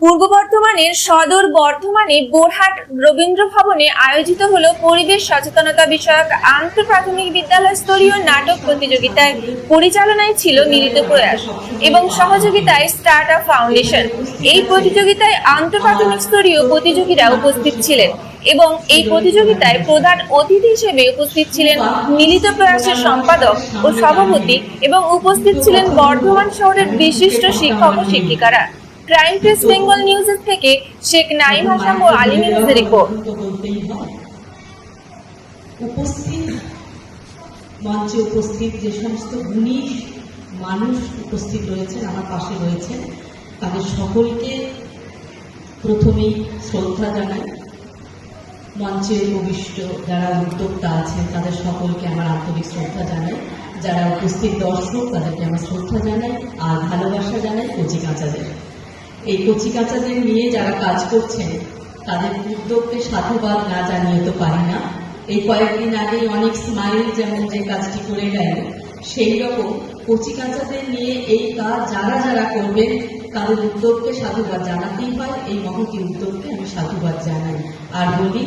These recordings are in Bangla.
পূর্ব বর্ধমানের সদর বর্ধমানে বোরহাট রবীন্দ্র ভবনে আয়োজিত হলো পরিবেশ সচেতনতা বিষয়ক আন্তঃপ্রাথমিক বিদ্যালয় স্তরীয় নাটক প্রতিযোগিতায় পরিচালনায় ছিল মিলিত প্রয়াস এবং সহযোগিতায় স্টার্ট আপ ফাউন্ডেশন। এই প্রতিযোগিতায় আন্তঃপ্রাথমিক স্তরীয় প্রতিযোগীরা উপস্থিত ছিলেন এবং এই প্রতিযোগিতায় প্রধান অতিথি হিসেবে উপস্থিত ছিলেন মিলিত প্রয়াসের সম্পাদক ও সভাপতি এবং উপস্থিত ছিলেন বর্ধমান শহরের বিশিষ্ট শিক্ষক ও শিক্ষিকারা। ক্রাইম প্রেস বেঙ্গল নিউজের থেকে শেখ নাইম হাসান ও আলী মির্জার রিপোর্ট। মঞ্চে উপস্থিত যে সমস্ত গুণী মানুষ উপস্থিত রয়েছেন, আমার পাশে রয়েছেন, তাদের সকলকে প্রথমেই শ্রদ্ধা জানাই। মঞ্চে উপবিষ্ট যারা উদ্যোক্তা আছেন তাদের সকলকে আমার আন্তরিক শ্রদ্ধা জানাই। যারা উপস্থিত দর্শক তাদেরকে আমার শ্রদ্ধা জানাই আর ভালোবাসা জানাই কচিকাঁচাদের। এই কচিকাঁচাদের নিয়ে যারা কাজ করছেন তাদের উদ্যোগকে সাধুবাদ না জানিয়ে তো পারি না। এই কয়েকদিন আগেই অনেক স্মাইল যেমন যে কাজটি করে গেল, সেই রকম কচিকাঁচাদের নিয়ে এই কাজ যারা যারা করবেন তাদের উদ্যোগকে সাধুবাদ জানাতেই হয়। এই মহতী উদ্যোগকে আমি সাধুবাদ জানাই আর বলি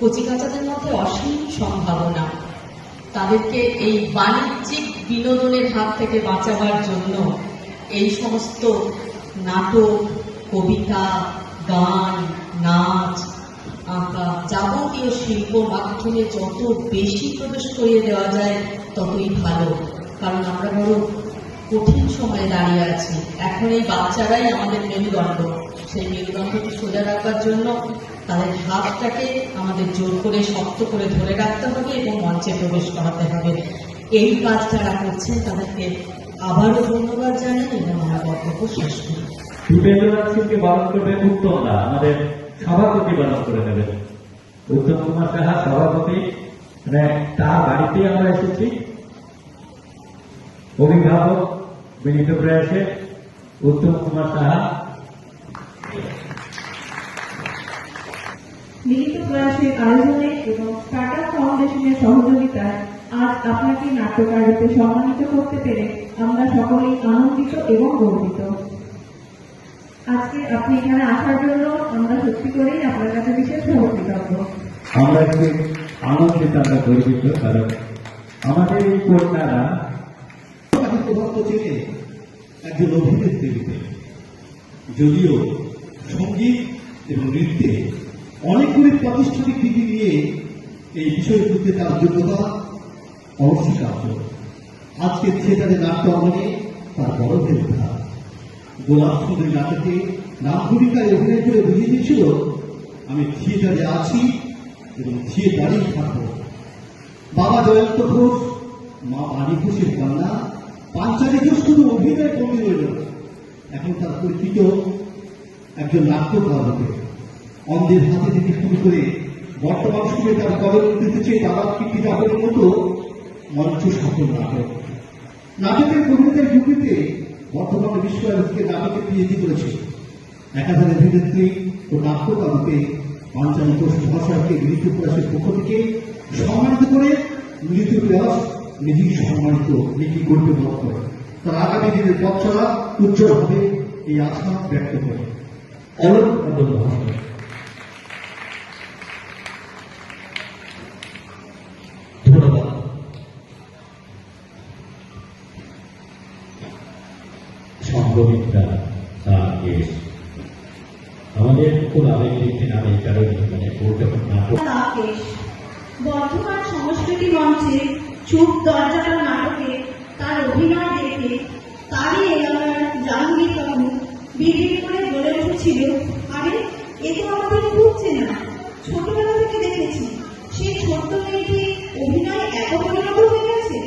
কচিকাঁচাদের মধ্যে অসীম সম্ভাবনা। তাদেরকে এই বাণিজ্যিক বিনোদনের হাত থেকে বাঁচাবার জন্য এই সমস্ত নাটক, কবিতা, গান, নাচ, আঁকা, যাবতীয় শিল্প মাধ্যমে যত বেশি প্রবেশ করিয়ে দেওয়া যায় ততই ভালো। কারণ আমরা বড় কঠিন সময়ে দাঁড়িয়ে আছি। এখন এই বাচ্চারাই আমাদের মেরুদণ্ড। সেই মেরুদণ্ডকে সোজা রাখবার জন্য তাদের হাতটাকে আমাদের জোর করে শক্ত করে ধরে রাখতে হবে এবং মঞ্চে প্রবেশ করাতে হবে। এই কাজ যারা করছেন তাদেরকে আবারও ধন্যবাদ জানাই এবং আমার বক্তব্য শেষ করি। আমাদের সভাপতি বারণ করে দেবেন। উত্তম কুমার সাহা সভাপতি, তার বাড়িতে আমরা এসেছি। অভিভাবক মিলিত প্রয়াসে উত্তম কুমার সাহা। মিলিত প্রয়াসের আয়োজনে এবং স্টার্ট আপ ফাউন্ডেশনের সহযোগিতায় আজ আপনাকে নাট্যকারীতে সম্মানিত করতে পেরে আমরা সকলেই আনন্দিত এবং গর্বিত। আজকে আপনি এখানে আসার জন্য আমরা সত্যি করেই আপনার কাছে বিশেষভাবে কৃতজ্ঞ। আমরা একটু আনন্দিত, আমরা গর্বিত, কারণ আমাদের এই কন্যারা একজন অভিনেত্রী, যদিও সঙ্গীত এবং নৃত্যে অনেকগুলি প্রাতিষ্ঠানিক দিকে নিয়ে এই বিষয়গুলিতে তার যোগ্যতা অনস্বীকার্য। আজকে থিয়েটারের নাট্য অঙ্গনে তার বড় ভূমিকা। গোলাপ সুন্দরী নাটকে নাম ভূমিকায় অভিনয় করে বুঝিয়ে দিয়েছিল, আমি থিয়েটারে আছি এবং থিয়েটারেই থাকবো। বাবা জয়ন্ত ঘোষ, মা বাণী ঘোষের কন্যা পাঞ্চালী ঘোষ শুধু অভিনয় বন্দী রইল, এখন তার পরিচিত একজন নাট্যকার রূপে। অন্ধের হাতে থেকে শুরু করে বর্তমান সময়ে তার কলম দিতেছে দাবার কীর্তি দাবের মতো মঞ্চ সফল নাটক। নাটকের কবিতার যুগেতে বর্তমানে বিশ্বকে নাটকে পিএইচডি করেছে। একাধারে অভিনেত্রী ও নাট্যকার রূপে পাঞ্চালী ঘোষ মহাশয়কে মিলিত প্রয়াসের পক্ষ থেকে সম্মানিত করে মিলিত প্রয়াস নিজেই সম্মানিত নিজেই করতে বোধ করে। তার আগামী দিনের পথ চলা উজ্জ্বল হবে এই আশা ব্যক্ত করে। অলোক ধন্যবাদ। সংগমিত্রা দেশ আমাদের খুব আবেগের একটি নাম, এই কারণে বর্ধমান সংস্কৃতি মঞ্চে চুপ দরজাটা নাটকে তার অভিনয় দেখে তারই এলাকার জাহাঙ্গীর বাবু বিড়বিড় করে বলে উঠেছিল, আরে এ তো আমাদের খুব চেনা, ছোটবেলা থেকে দেখেছি। সেই ছোট্ট মেয়েটি অভিনয় এত পরিণত হয়ে গেছে।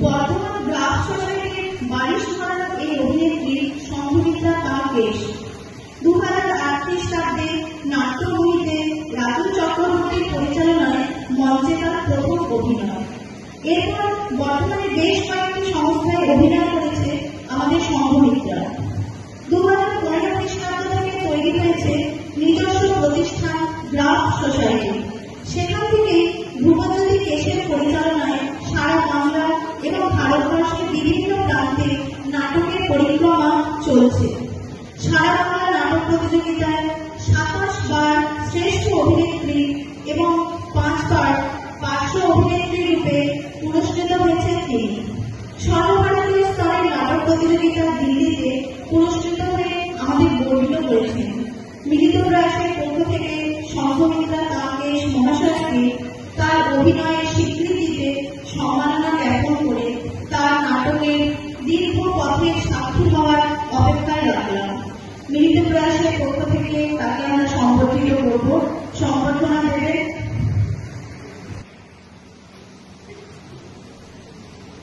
বর্ধমান গ্রাফ সোসাইটির বারিশ করার এই অভিনেত্রী সংঘমিত্রা বেশ 2008 খ্রিস্টাব্দে নাট্যভূমিতে রাজু চক্রবর্তীর পরিচালনায় মঞ্চে তার প্রথম অভিনয়। এরপর বর্তমানে বেশ কয়েকটি সংস্থায় অভিনয় করেছে আমাদের সংঘমিত্রা। 2015 খ্রিস্টাব্দ থেকে তৈরি হয়েছে নিজস্ব প্রতিষ্ঠান গ্রাফ সোসাইটি। সেখান থেকেই ধ্রুবজ্যোতি কেশের পরিচালনায় সারা বাংলা এবং ভারতবর্ষের বিভিন্ন প্রান্তে নাটকের পরিক্রমা চলছে। সারা বাংলা প্রতিযোগিতায় 27 বার শ্রেষ্ঠ অভিনেত্রী এবং 5 বার পার্শ্ব অভিনেত্রী রূপে পুরস্কৃত হয়েছেন তিনি। সর্বভারতীয় স্তরের নাটক প্রতিযোগিতা দিল্লিতে পুরস্কৃত হয়ে আমাদের গর্বিত করেছেন। মিলিত প্রয়াসের পক্ষ থেকে সংঘমিত্রা তাকেশ মহাশয়কে তার অভিনয়ের স্বীকৃতিতে সম্মাননা জ্ঞাপন করে তার নাটকের দীর্ঘ পথের সাক্ষী হওয়ার অপেক্ষায় রাখলাম। মিলিত প্রয়াসের পক্ষ থেকে তাকে আমরা সংগঠিত করব। সংবর্ধনা দেবে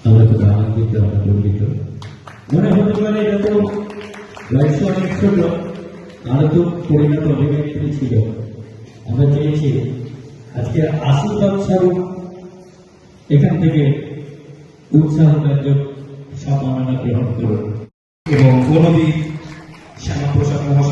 আমরা তো আনন্দিত, আমরা গর্বিত। মনে হতে পারে এটা তো বয়স অনেক ছোট, আরো তো পরিণত অভিনেত্রী ছিল। আমরা চেয়েছি আজকে আশীর্বাদ স্বরূপ এখান থেকে উৎসাহব্যঞ্জক সম্মাননা গ্রহণ করুন। এবং বনবীর শ্যামাপ্রসাদ মহাশয়